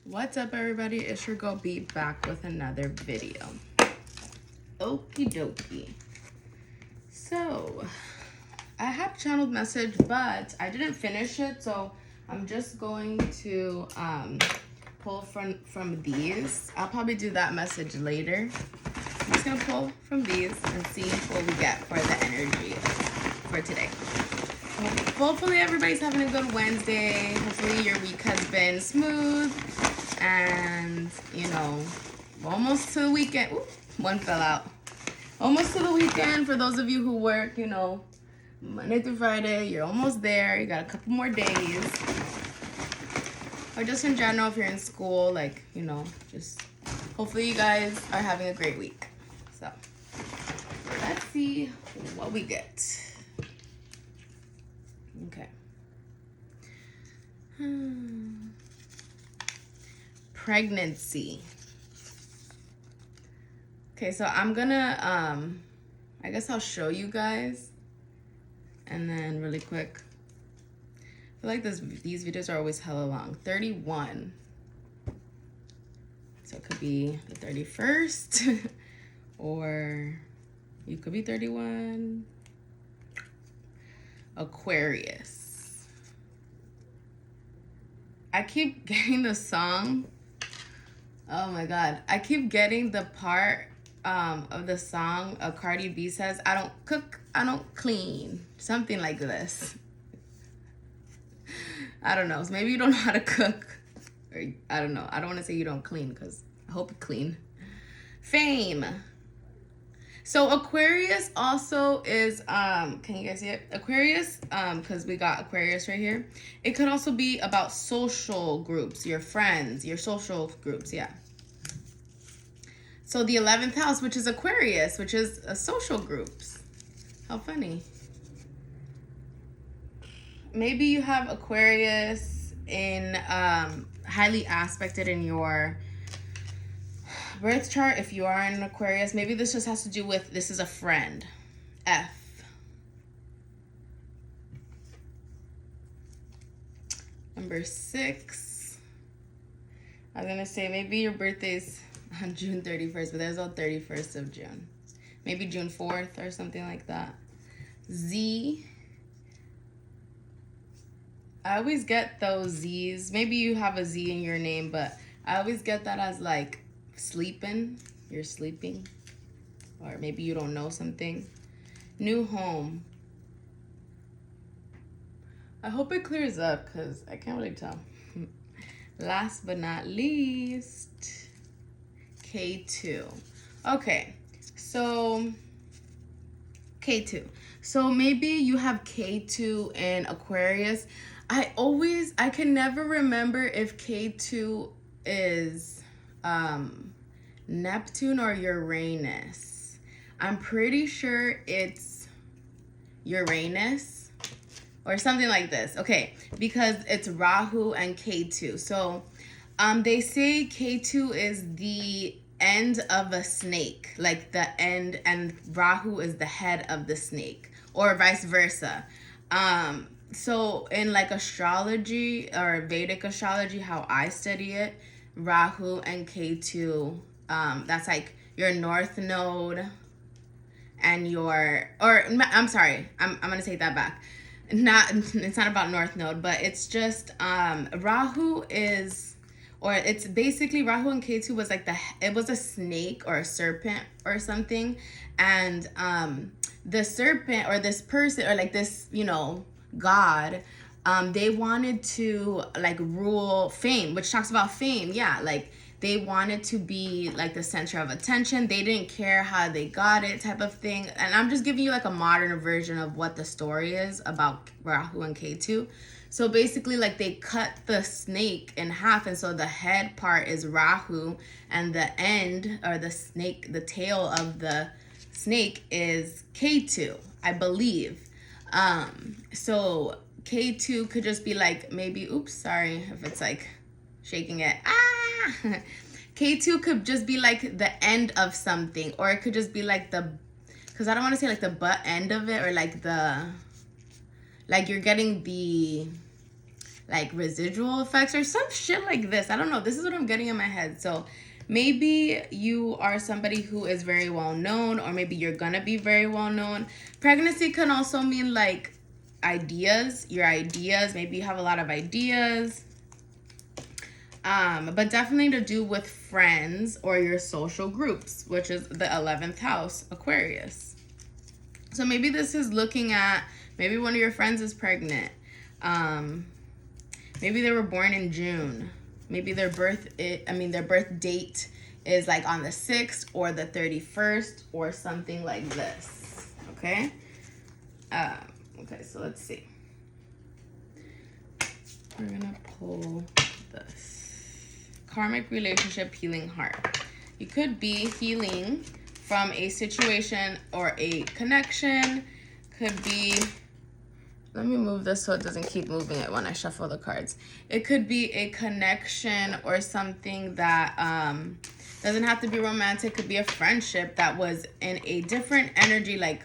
What's up, everybody? It's your girl B back with another video. Okie dokie. So, I have channeled message, but I didn't finish it, so I'm just going to pull from these. I'll probably do that message later. I'm just gonna pull from these and see what we get for the energy for today. Hopefully everybody's having a good Wednesday. Hopefully your week has been smooth and, you know, almost to the weekend. Ooh, one fell out. Almost to the weekend for those of you who work, you know, Monday through Friday. You're almost there. You got a couple more days. Or just in general, if you're in school, like, you know, just hopefully you guys are having a great week. So, let's see what we get. Okay. Pregnancy. Okay, so I'm gonna, I guess I'll show you guys. And then really quick. I feel like these videos are always hella long. 31. So it could be the 31st. Or you could be 31. Aquarius. I keep getting the song. Oh my God. I keep getting the part of the song of Cardi B says, I don't cook, I don't clean. Something like this. I don't know. So maybe you don't know how to cook. Or I don't know. I don't want to say you don't clean because I hope you clean. Fame. So Aquarius also is, can you guys see it? Aquarius, because we got Aquarius right here. It could also be about social groups, your friends, your social groups, yeah. So the 11th house, which is Aquarius, which is a social groups. How funny. Maybe you have Aquarius in, highly aspected in your birth chart. If you are in an Aquarius, maybe this just has to do with, this is a friend. F. Number 6. I was gonna say maybe your birthday's on June 31st, but there's no 31st of June. Maybe June 4th or something like that. Z. I always get those Z's. Maybe you have a Z in your name, but I always get that as like sleeping. You're sleeping. Or maybe you don't know something. New home. I hope it clears up because I can't really tell. Last but not least, K2. Okay, so K2. So maybe you have K2 in Aquarius. I can never remember if K2 is Neptune or Uranus. I'm pretty sure it's Uranus or something like this. Okay, because it's Rahu and K2. So they say K2 is the end of a snake, like the end, and Rahu is the head of the snake, or vice versa. So in like astrology or Vedic astrology, how I study it, Rahu and K2, that's like your north node and your, or I'm sorry, I'm gonna take that back. It's not about north node, but it's just Rahu is, or it's basically Rahu and K2 was like it was a snake or a serpent or something, and the serpent or this person or like this, you know, god, they wanted to like rule fame, which talks about fame. Yeah, like they wanted to be like the center of attention. They didn't care how they got it, type of thing. And I'm just giving you like a modern version of what the story is about Rahu and K2. So basically, like they cut the snake in half, and so the head part is Rahu, and the end or the snake, the tail of the snake is K2, I believe. So K2 could just be like maybe, oops, sorry if it's like shaking it. K2 could just be like the end of something, or it could just be like because I don't want to say like the butt end of it, or like you're getting the like residual effects or some shit like this. I don't know. This is what I'm getting in my head. So maybe you are somebody who is very well known, or maybe you're gonna be very well known. Pregnancy can also mean like ideas, your ideas. Maybe you have a lot of ideas. But definitely to do with friends or your social groups, which is the 11th house, Aquarius. So maybe this is looking at, maybe one of your friends is pregnant. Maybe they were born in June. Maybe their birth date is like on the 6th or the 31st or something like this. Okay? Okay, so let's see. We're gonna pull this. Karmic relationship, healing heart. You could be healing from a situation or a connection. Could be, let me move this so it doesn't keep moving it when I shuffle the cards. It could be a connection or something that doesn't have to be romantic. Could be a friendship that was in a different energy, like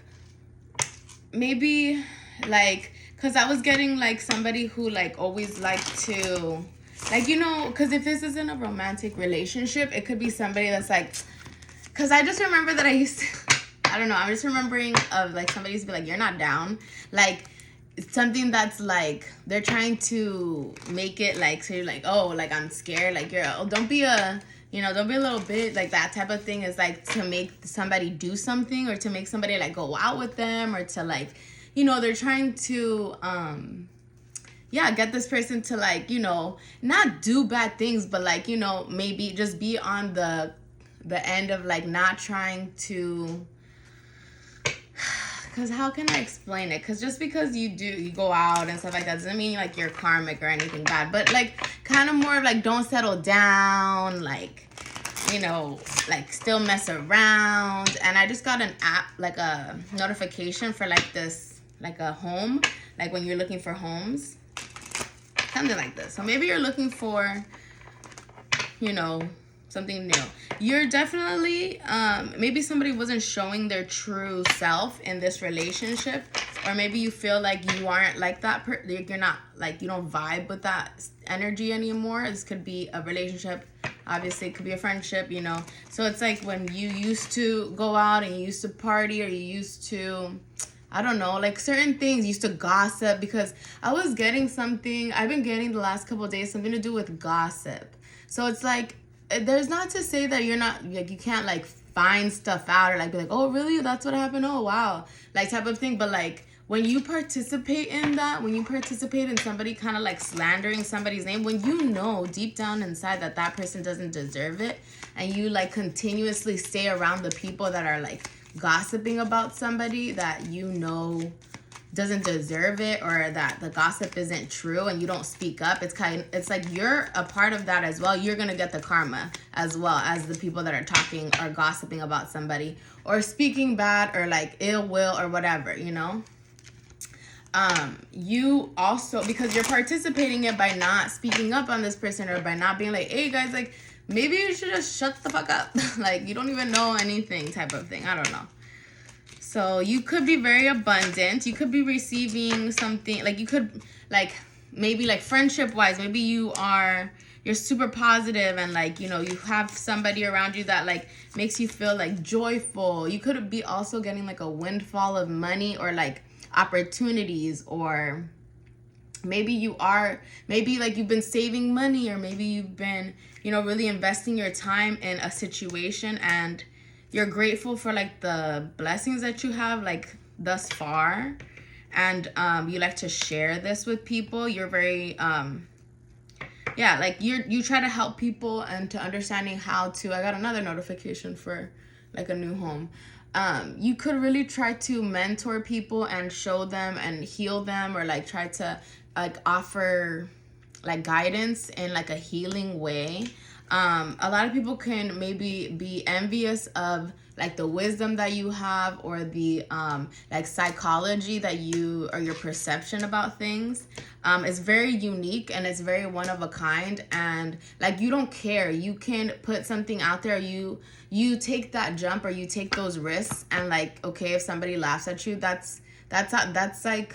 maybe like, because I was getting like somebody who like always liked to, like, you know, because if this isn't a romantic relationship, it could be somebody that's like, because I just remember that I used to, I don't know, I'm just remembering of like somebody used to be like, you're not down. Like, it's something that's like, they're trying to make it like, so you're like, oh, like I'm scared. Like, you're, oh, don't be a, you know, don't be a little bit, like that type of thing is like to make somebody do something or to make somebody like go out with them or to like, you know, they're trying to, yeah, get this person to like, you know, not do bad things, but like, you know, maybe just be on the end of like not trying to, because how can I explain it? Because just because you go out and stuff like that doesn't mean like you're karmic or anything bad, but like kind of more of like don't settle down, like, you know, like still mess around. And I just got an app, like a notification for like this, like a home, like when you're looking for homes. Something like this. So maybe you're looking for, you know, something new. You're definitely, maybe somebody wasn't showing their true self in this relationship. Or maybe you feel like you aren't like that. You're not, like, you don't vibe with that energy anymore. This could be a relationship. Obviously, it could be a friendship, you know. So it's like when you used to go out and you used to party or you used to, I don't know, like certain things, used to gossip, because I was getting something, I've been getting the last couple of days, something to do with gossip. So it's like, there's not to say that you're not, like, you can't like find stuff out or like be like, oh really, that's what happened, oh wow, like type of thing. But like when you participate in that, when you participate in somebody kind of like slandering somebody's name, when you know deep down inside that that person doesn't deserve it, and you like continuously stay around the people that are like gossiping about somebody that you know doesn't deserve it, or that the gossip isn't true, and you don't speak up, it's like you're a part of that as well. You're gonna get the karma as well as the people that are talking or gossiping about somebody or speaking bad or like ill will or whatever, you know. You also, because you're participating it by not speaking up on this person, or by not being like, hey guys, like maybe you should just shut the fuck up. Like you don't even know anything type of thing. I don't know. So you could be very abundant. You could be receiving something, like you could, like maybe like friendship wise, maybe you're super positive and like, you know, you have somebody around you that like makes you feel like joyful. You could be also getting like a windfall of money or like opportunities, or maybe like you've been saving money, or maybe you've been, you know, really investing your time in a situation, and you're grateful for like the blessings that you have like thus far, and you like to share this with people. You're very yeah, like you try to help people and to understanding how to, I got another notification for like a new home. You could really try to mentor people and show them and heal them, or like try to like offer like guidance in like a healing way. A lot of people can maybe be envious of like the wisdom that you have, or the like psychology that you, or your perception about things. It's very unique and it's very one of a kind, and like you don't care. You can put something out there, you take that jump, or you take those risks, and like, okay, if somebody laughs at you, that's like,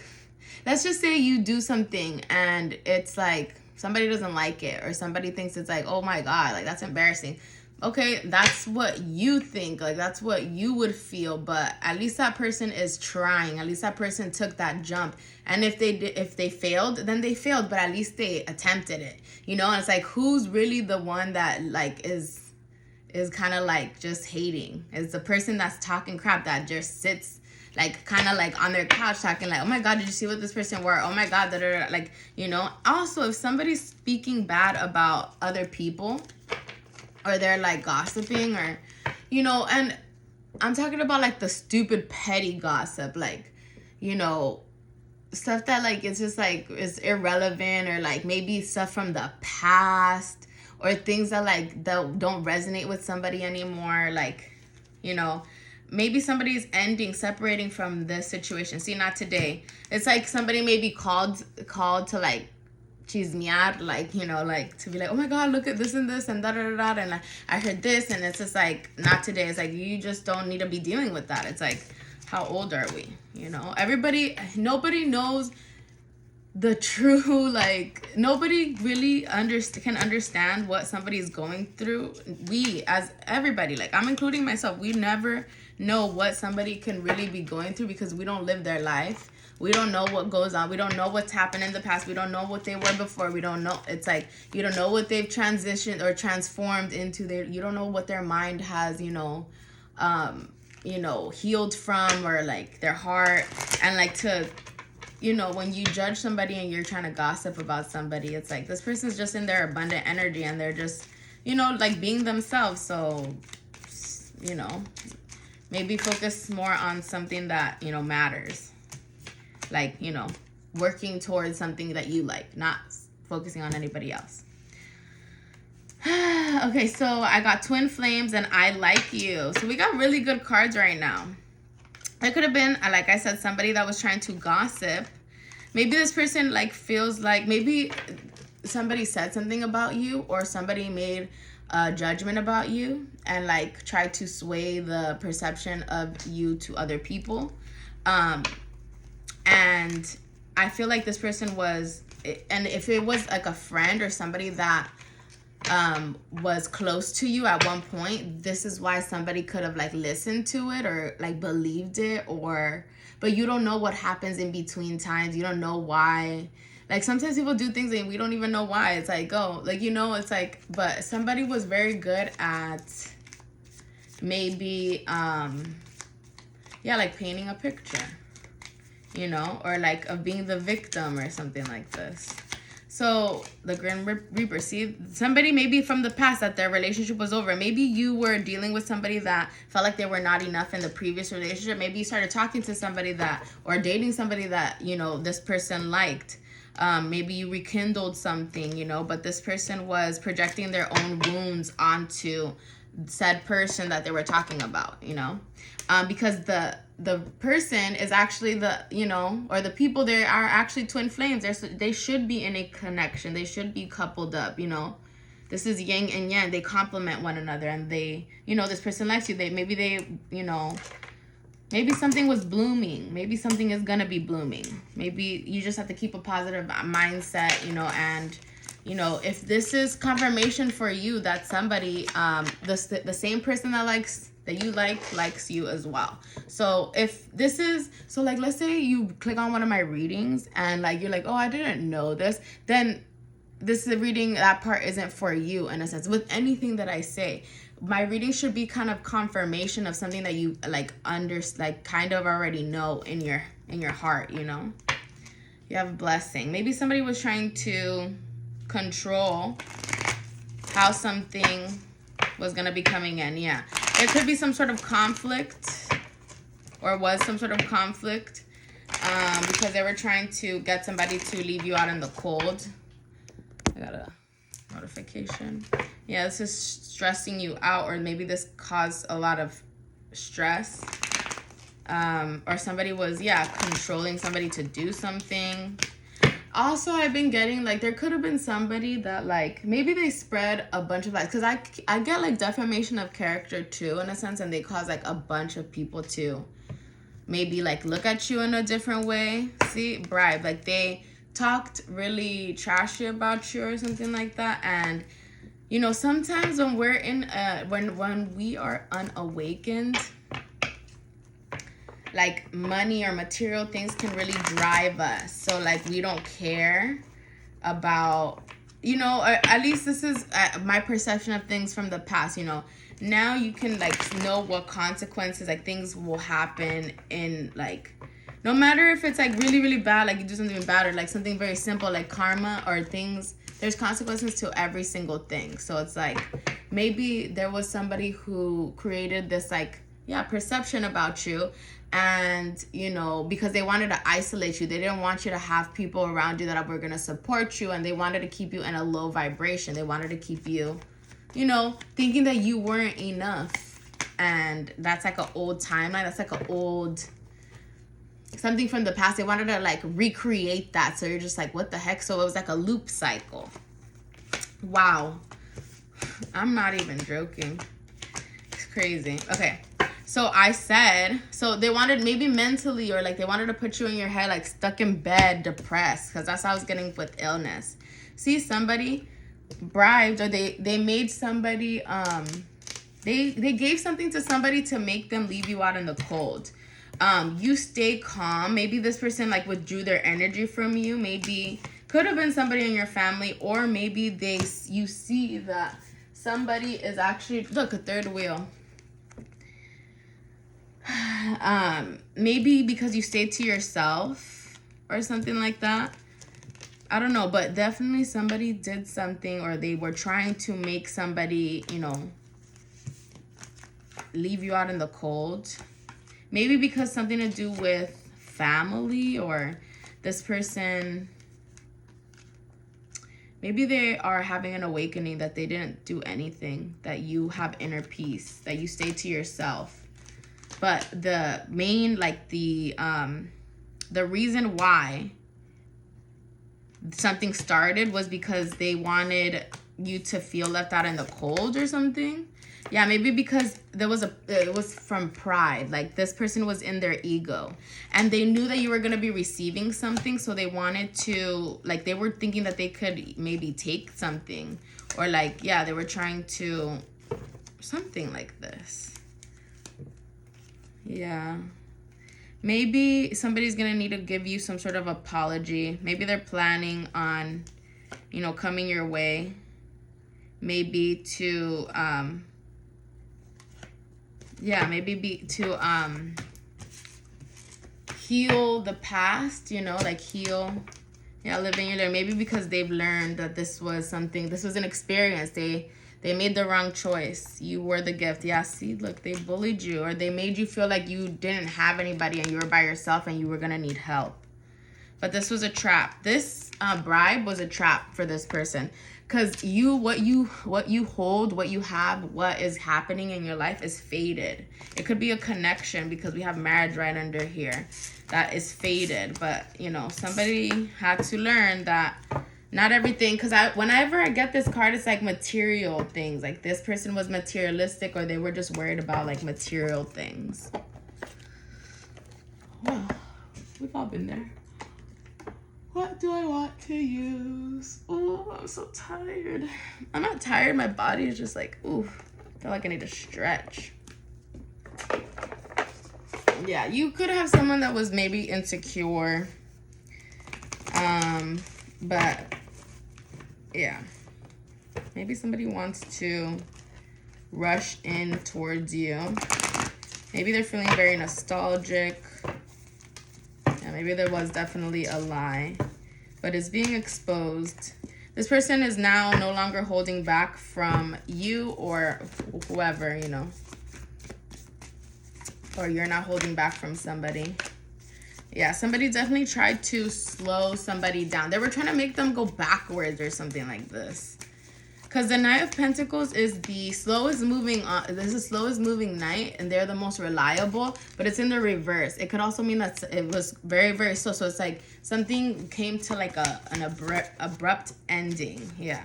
let's just say you do something and it's like somebody doesn't like it, or somebody thinks it's like, oh my God, like that's embarrassing. Okay, that's what you think, like that's what you would feel, but at least that person is trying. At least that person took that jump. And if they failed, then they failed, but at least they attempted it. You know, and it's like, who's really the one that like is kind of like just hating? It's the person that's talking crap, that just sits like kind of like on their couch talking like, oh my God, did you see what this person wore? Oh my God, da-da-da. Like, you know. Also, if somebody's speaking bad about other people, or they're like gossiping, or, you know, and I'm talking about like the stupid petty gossip, like, you know, stuff that like it's just like is irrelevant, or like maybe stuff from the past, or things that like that don't resonate with somebody anymore, like, you know, maybe somebody's separating from this situation. See, not today. It's like somebody maybe called to like chismear, like, you know, like to be like, oh my God, look at this and this and da da da da, and I heard this, and it's just like, not today. It's like, you just don't need to be dealing with that. It's like, how old are we? You know, nobody knows the true, like, nobody really can understand what somebody's going through. We, as everybody, like I'm including myself, we never know what somebody can really be going through, because we don't live their life. We don't know what goes on. We don't know what's happened in the past. We don't know what they were before. We don't know. It's like, you don't know what they've transitioned or transformed into. You don't know what their mind has, you know, healed from, or like their heart. And like, to, you know, when you judge somebody and you're trying to gossip about somebody, it's like, this person's just in their abundant energy, and they're just, you know, like being themselves. So, you know, maybe focus more on something that, you know, matters. Like, you know, working towards something that you like, not focusing on anybody else. Okay, so I got Twin Flames and I Like You. So we got really good cards right now. It could have been, like I said, somebody that was trying to gossip. Maybe this person like feels like maybe somebody said something about you, or somebody made a judgment about you and like tried to sway the perception of you to other people. And I feel like this person was, and if it was like a friend or somebody that was close to you at one point, this is why somebody could have like listened to it, or like believed it, or, but you don't know what happens in between times. You don't know why. Like sometimes people do things and we don't even know why. It's like, oh, like, you know, it's like, but somebody was very good at maybe, yeah, like painting a picture, you know, or like of being the victim or something like this. So the Grim Reaper, see, somebody maybe from the past that their relationship was over. Maybe you were dealing with somebody that felt like they were not enough in the previous relationship. Maybe you started talking to somebody that, or dating somebody that, you know, this person liked. Maybe you rekindled something, you know, but this person was projecting their own wounds onto said person that they were talking about, you know, because the person is actually the, you know, or the people there are actually twin flames. They should be in a connection. They should be coupled up, you know. This is yin and yang. They complement one another, and they, you know, this person likes you. Maybe they, you know, maybe something was blooming. Maybe something is gonna be blooming. Maybe you just have to keep a positive mindset, you know, and, you know, if this is confirmation for you that somebody, the same person that you likes you as well. So if this is, so like, let's say you click on one of my readings and like, you're like, oh, I didn't know this. Then this is a reading, that part isn't for you in a sense. With anything that I say, my reading should be kind of confirmation of something that you like kind of already know in your heart, you know. You have a blessing. Maybe somebody was trying to control how something was going to be coming in. Yeah. It could be some sort of conflict, or was some sort of conflict, because they were trying to get somebody to leave you out in the cold. I got a notification. Yeah, this is stressing you out, or maybe this caused a lot of stress. Or somebody was, yeah, controlling somebody to do something. Also, I've been getting, like, there could have been somebody that, like, maybe they spread a bunch of lies. Because I get, like, defamation of character, too, in a sense. And they cause, like, a bunch of people to maybe like look at you in a different way. See, bribe, like they talked really trashy about you or something like that. And you know, sometimes when we're in when we are unawakened, like money or material things can really drive us. So like we don't care about, you know, or at least this is my perception of things from the past. You know, now you can like know what consequences, like things will happen in like, no matter if it's like really, really bad, like you do something bad, or like something very simple like karma or things, there's consequences to every single thing. So it's like, maybe there was somebody who created this like, yeah, perception about you. And, you know, because they wanted to isolate you, they didn't want you to have people around you that were going to support you. And they wanted to keep you in a low vibration. They wanted to keep you, you know, thinking that you weren't enough. And that's like an old timeline. That's like an old, something from the past. They wanted to like recreate that. So you're just like, what the heck? So it was like a loop cycle. Wow. I'm not even joking. It's crazy. Okay. So I said, so they wanted maybe mentally, or like they wanted to put you in your head, like stuck in bed, depressed, because that's how I was getting with illness. See, somebody bribed, or they made somebody, they gave something to somebody to make them leave you out in the cold. You stay calm. Maybe this person like withdrew their energy from you. Maybe could have been somebody in your family, or maybe you see that somebody is actually, look, a third wheel. Maybe because you stayed to yourself or something like that. I don't know, but definitely somebody did something, or they were trying to make somebody, you know, leave you out in the cold. Maybe because something to do with family, or this person, maybe they are having an awakening that they didn't do anything, that you have inner peace, that you stay to yourself. But the main, like the reason why something started was because they wanted you to feel left out in the cold or something. Yeah, maybe because it was from pride. Like this person was in their ego, and they knew that you were going to be receiving something. So they wanted to, like, they were thinking that they could maybe take something, or like, yeah, they were trying to, something like this. Yeah. Maybe somebody's going to need to give you some sort of apology. Maybe they're planning on, you know, coming your way. Maybe to, heal the past, you know, like heal, yeah, living in there. Maybe because they've learned that this was something, this was an experience. They made the wrong choice. You were the gift. Yeah, see, look, they bullied you, or they made you feel like you didn't have anybody and you were by yourself and you were going to need help. But this was a trap. This bribe was a trap for this person. Because what you hold, what you have, what is happening in your life is faded. It could be a connection, because we have marriage right under here. That is faded. But, you know, somebody had to learn that not everything, because whenever I get this card, it's like material things. Like this person was materialistic, or they were just worried about like material things. Well, we've all been there. What do I want to use? Oh, I'm so tired. I'm not tired. My body is just like, ooh, I feel like I need to stretch. Yeah, you could have someone that was maybe insecure. But yeah, maybe somebody wants to rush in towards you. Maybe they're feeling very nostalgic. Yeah, maybe there was definitely a lie, but it's being exposed. This person is now no longer holding back from you, or whoever, you know, or you're not holding back from somebody. Yeah, somebody definitely tried to slow somebody down. They were trying to make them go backwards or something like this. Because the Knight of Pentacles is the slowest moving, this is the slowest moving knight, and they're the most reliable, but it's in the reverse. It could also mean that it was very, very slow. So it's like something came to like an abrupt ending. Yeah.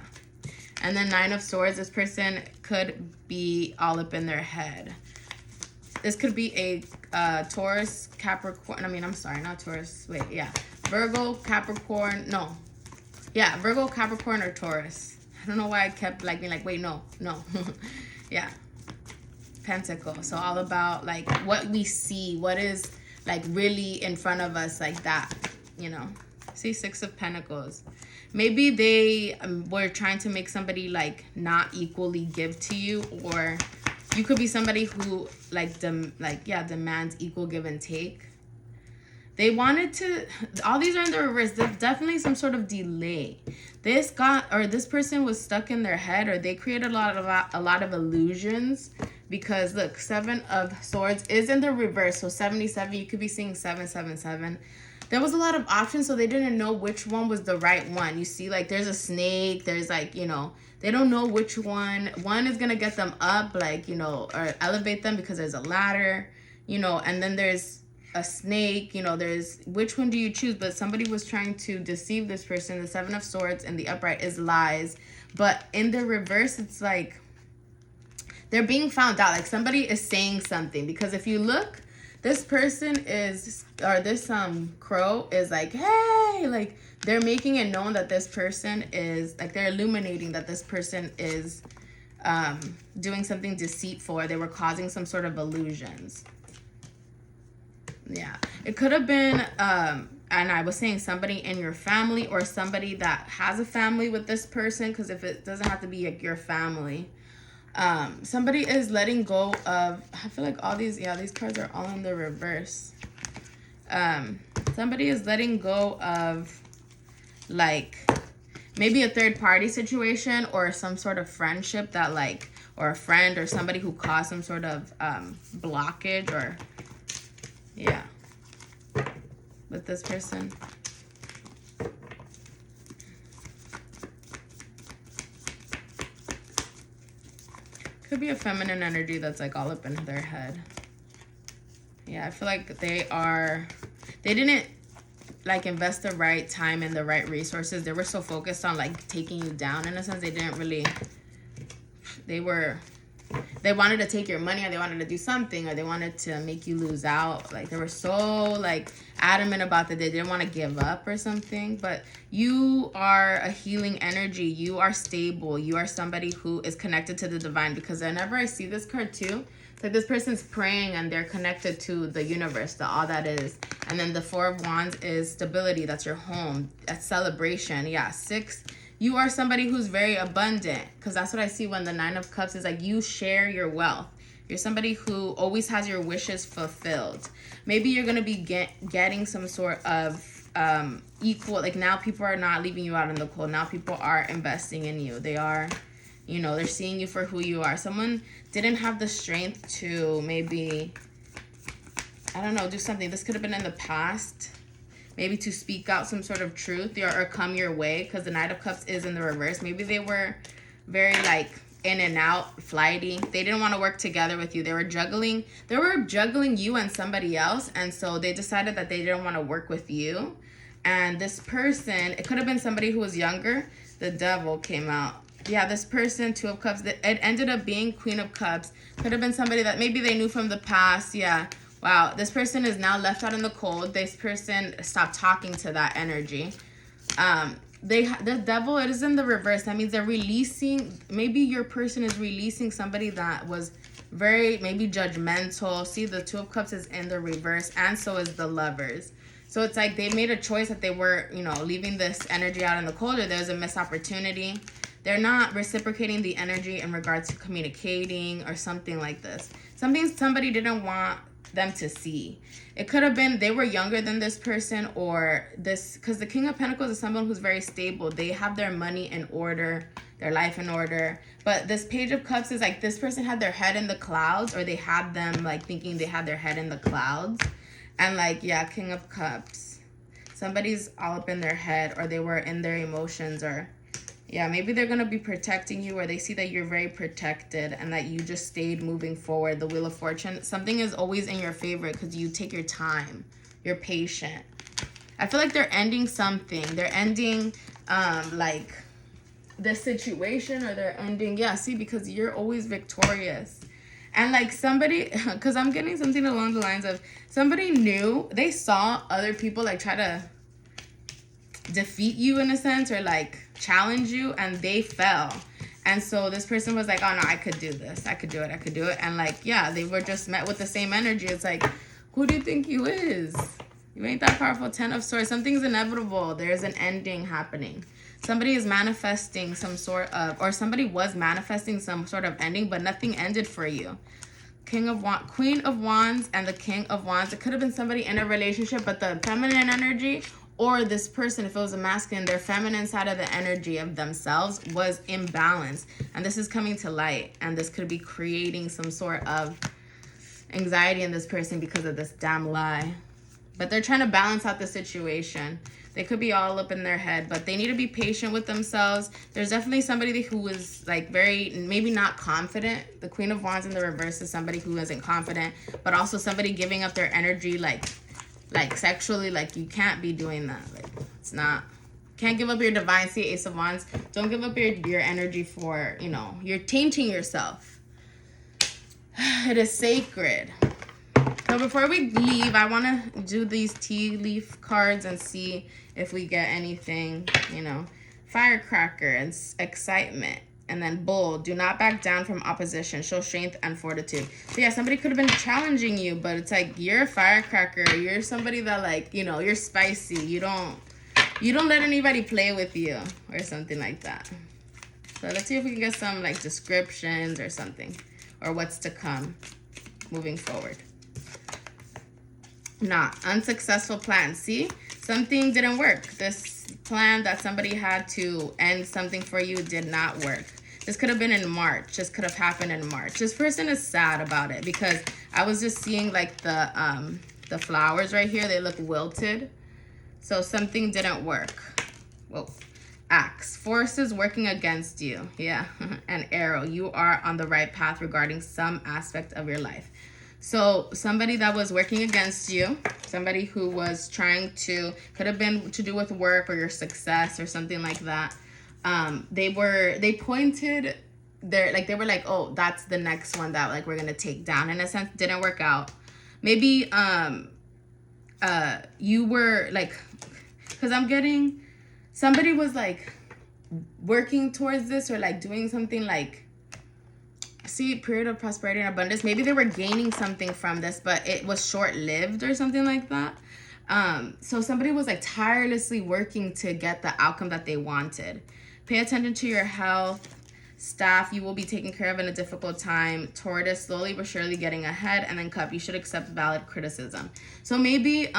And then Nine of Swords, this person could be all up in their head. This could be a Taurus, Capricorn. I mean, I'm sorry, not Taurus. Wait, yeah. Virgo, Capricorn. No. Yeah, Virgo, Capricorn, or Taurus. I don't know why I kept like being like, wait, no. Yeah. Pentacle. So all about like what we see, what is like really in front of us, like that, you know. See, Six of Pentacles. Maybe they were trying to make somebody like not equally give to you, or you could be somebody who like demands equal give and take. They wanted to, all these are in the reverse. There's definitely some sort of delay. This person was stuck in their head, or they created a lot of illusions, because look, Seven of Swords is in the reverse. So 77, you could be seeing 777. There was a lot of options, so they didn't know which one was the right one. You see, like, there's a snake, there's like, you know, they don't know which one. One is gonna get them up, like, you know, or elevate them because there's a ladder, you know, and then there's a snake, you know, there's, which one do you choose? But somebody was trying to deceive this person. The Seven of Swords and the upright is lies, but in the reverse, it's like they're being found out. Like, somebody is saying something, because if you look, this person is, or this crow is like, hey, like, they're making it known that this person is, like, they're illuminating that this person is doing something deceitful, or they were causing some sort of illusions. Yeah, it could have been, and I was saying somebody in your family, or somebody that has a family with this person, because if it doesn't have to be like your family. Somebody is letting go of, I feel like all these, yeah, these cards are all in the reverse. Somebody is letting go of, like, maybe a third party situation, or some sort of friendship that, like, or a friend or somebody who caused some sort of blockage, or yeah, with this person. Could be a feminine energy that's like all up in their head. Yeah, I feel like they didn't like invest the right time and the right resources. They were so focused on like taking you down, in a sense. They didn't really, they wanted to take your money, or they wanted to do something, or they wanted to make you lose out. Like, they were so like adamant about that they didn't want to give up or something. But you are a healing energy. You are stable. You are somebody who is connected to the divine, because whenever I see this card too, it's like this person's praying and they're connected to the universe, the all that is. And then the Four of Wands is stability. That's your home. That's celebration. Yeah, 6. You are somebody who's very abundant, because that's what I see when the Nine of Cups is like, you share your wealth. You're somebody who always has your wishes fulfilled. Maybe you're going to be getting some sort of equal, like, now people are not leaving you out in the cold. Now people are investing in you. They are, you know, they're seeing you for who you are. Someone didn't have the strength to maybe, I don't know, do something. This could have been in the past. Maybe to speak out some sort of truth, or come your way, because the Knight of Cups is in the reverse. Maybe they were very like in and out, flighty. They didn't want to work together with you. They were juggling you and somebody else. And so they decided that they didn't want to work with you. And this person, it could have been somebody who was younger. The Devil came out. Yeah, this person, Two of Cups, it ended up being Queen of Cups. Could have been somebody that maybe they knew from the past. Yeah. Wow, this person is now left out in the cold. This person stopped talking to that energy. The Devil, it is in the reverse. That means they're releasing, maybe your person is releasing somebody that was very, maybe judgmental. See, the Two of Cups is in the reverse, and so is the Lovers. So it's like they made a choice that they were, you know, leaving this energy out in the cold, or there's a missed opportunity. They're not reciprocating the energy in regards to communicating or something like this. Somebody didn't want them to see. It could have been they were younger than this person, or this, because the King of Pentacles is someone who's very stable. They have their money in order, their life in order. But this Page of Cups is like this person had their head in the clouds, or they had them like thinking they had their head in the clouds. And like, yeah, King of Cups, somebody's all up in their head, or they were in their emotions, or yeah, maybe they're going to be protecting you, or they see that you're very protected and that you just stayed moving forward. The Wheel of Fortune, something is always in your favor because you take your time. You're patient. I feel like they're ending something. They're ending like the situation, or they're ending, yeah, see, because you're always victorious. And like somebody, because I'm getting something along the lines of somebody knew, they saw other people like try to defeat you in a sense, or like challenge you, and they fell. And so this person was like, oh no, I could do this, I could do it. And like, yeah, they were just met with the same energy. It's like, who do you think you is? You ain't that powerful. 10 of Swords. Something's inevitable. There's an ending happening. Somebody is manifesting some sort of, or somebody was manifesting some sort of ending, but nothing ended for you. Queen of Wands and the King of Wands. It could have been somebody in a relationship, but the feminine energy, or this person, if it was a masculine, their feminine side of the energy of themselves was imbalanced. And this is coming to light. And this could be creating some sort of anxiety in this person because of this damn lie. But they're trying to balance out the situation. They could be all up in their head, but they need to be patient with themselves. There's definitely somebody who is like very, maybe not confident. The Queen of Wands in the reverse is somebody who isn't confident, but also somebody giving up their energy like sexually. Like, you can't be doing that. Like, it's not, can't give up your divine. See, Ace of Wands. Don't give up your energy for, you know, you're tainting yourself. It is sacred. So before we leave, I want to do these tea leaf cards and see if we get anything, you know. Firecracker and excitement. And then Bull. Do not back down from opposition. Show strength and fortitude. So yeah, somebody could have been challenging you, but it's like, you're a firecracker. You're somebody that, like, you know, you're spicy. You don't let anybody play with you or something like that. So let's see if we can get some like descriptions or something, or what's to come moving forward. Not unsuccessful plan. See, something didn't work. This plan that somebody had to end something for you did not work. This could have been in March. This could have happened in March. This person is sad about it because I was just seeing like the flowers right here. They look wilted. So something didn't work. Whoa. Axe. Forces working against you. Yeah. An arrow. You are on the right path regarding some aspect of your life. So somebody that was working against you, somebody who was trying to, could have been to do with work or your success or something like that. They pointed their, like, they were like, oh, that's the next one that like we're going to take down. In a sense, didn't work out. Maybe you were like, because I'm getting, somebody was like working towards this or like doing something like, see, period of prosperity and abundance. Maybe they were gaining something from this, but it was short-lived or something like that. So somebody was like tirelessly working to get the outcome that they wanted. Pay attention to your health. Staff, you will be taken care of in a difficult time. Tortoise, slowly but surely getting ahead. And then Cup, you should accept valid criticism. So maybe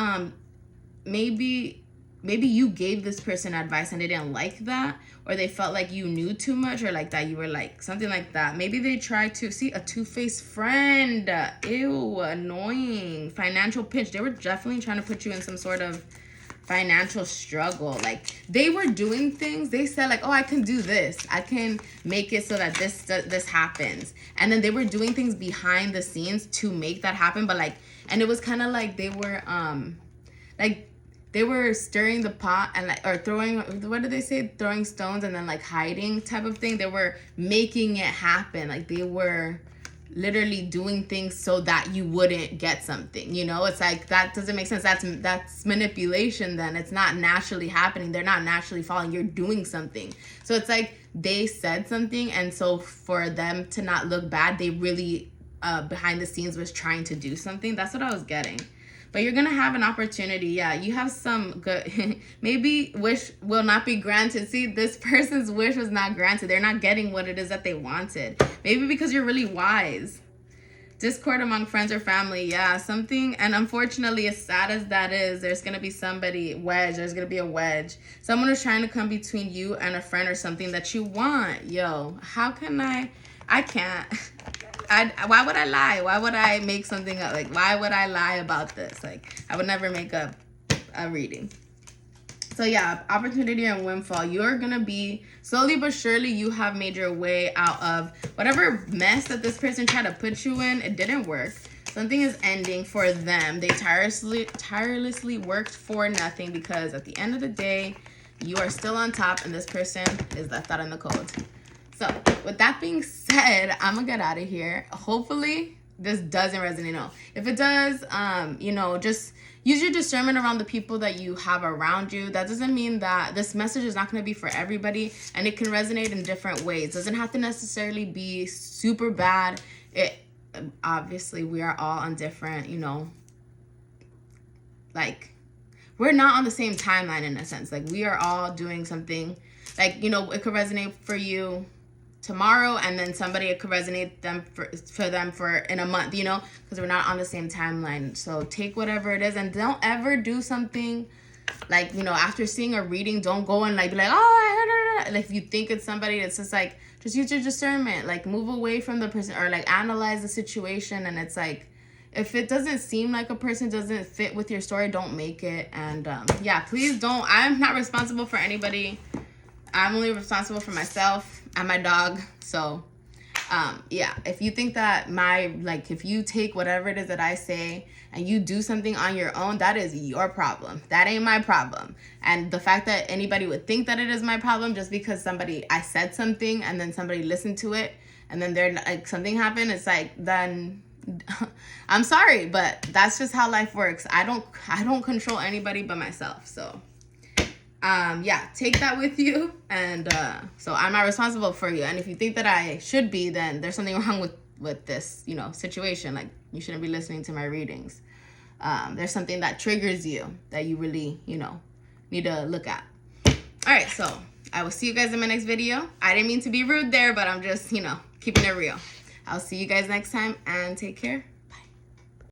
you gave this person advice and they didn't like that, or they felt like you knew too much, or like that you were like something like that. Maybe they tried to see a two-faced friend. Ew, annoying. Financial pinch. They were definitely trying to put you in some sort of financial struggle. Like, they were doing things. They said like, oh, I can do this. I can make it so that this happens. And then they were doing things behind the scenes to make that happen. But like, and it was kind of like they were like, they were stirring the pot and like, or throwing, what did they say? Throwing stones and then like hiding type of thing. They were making it happen. Like, they were literally doing things so that you wouldn't get something, you know? It's like, that doesn't make sense. That's manipulation then. It's not naturally happening. They're not naturally falling. You're doing something. So it's like they said something, and so for them to not look bad, they really behind the scenes was trying to do something. That's what I was getting. But you're going to have an opportunity. Yeah, you have some good, maybe wish will not be granted. See, this person's wish was not granted. They're not getting what it is that they wanted. Maybe because you're really wise. Discord among friends or family. Yeah, something. And unfortunately, as sad as that is, there's going to be somebody, there's going to be a wedge. Someone who's trying to come between you and a friend or something that you want. Yo, how can I can't. Why would I lie? Why would I make something up? Like, why would I lie about this? Like, I would never make up a reading. So yeah, opportunity and windfall. You're going to be, slowly but surely, you have made your way out of whatever mess that this person tried to put you in. It didn't work. Something is ending for them. They tirelessly worked for nothing, because at the end of the day, you are still on top and this person is left out in the cold. So with that being said, I'm gonna get out of here. Hopefully this doesn't resonate. No, if it does, you know, just use your discernment around the people that you have around you. That doesn't mean that this message is not going to be for everybody, and it can resonate in different ways. It doesn't have to necessarily be super bad. It obviously, we are all on different, you know, like, we're not on the same timeline in a sense. Like, we are all doing something, like, you know, it could resonate for you tomorrow, and then somebody, it could resonate for them for in a month, you know, because we're not on the same timeline. So take whatever it is, and don't ever do something like, you know, after seeing a reading, don't go and like be like, oh, I heard it. Like, if you think it's somebody, it's just like, just use your discernment, like move away from the person, or like analyze the situation. And it's like, if it doesn't seem like a person doesn't fit with your story, don't make it. And yeah, please don't. I'm not responsible for anybody. I'm only responsible for myself and my dog. So yeah, if you think that if you take whatever it is that I say and you do something on your own, that is your problem. That ain't my problem. And the fact that anybody would think that it is my problem just because I said something and then somebody listened to it and then they're like, something happened, it's like, then I'm sorry, but that's just how life works. I don't control anybody but myself. So yeah, take that with you. And so I'm not responsible for you. And if you think that I should be, then there's something wrong with this, you know, situation. Like, you shouldn't be listening to my readings. There's something that triggers you that you really, you know, need to look at. All right, so I will see you guys in my next video. I didn't mean to be rude there, but I'm just, you know, keeping it real. I'll see you guys next time, and take care.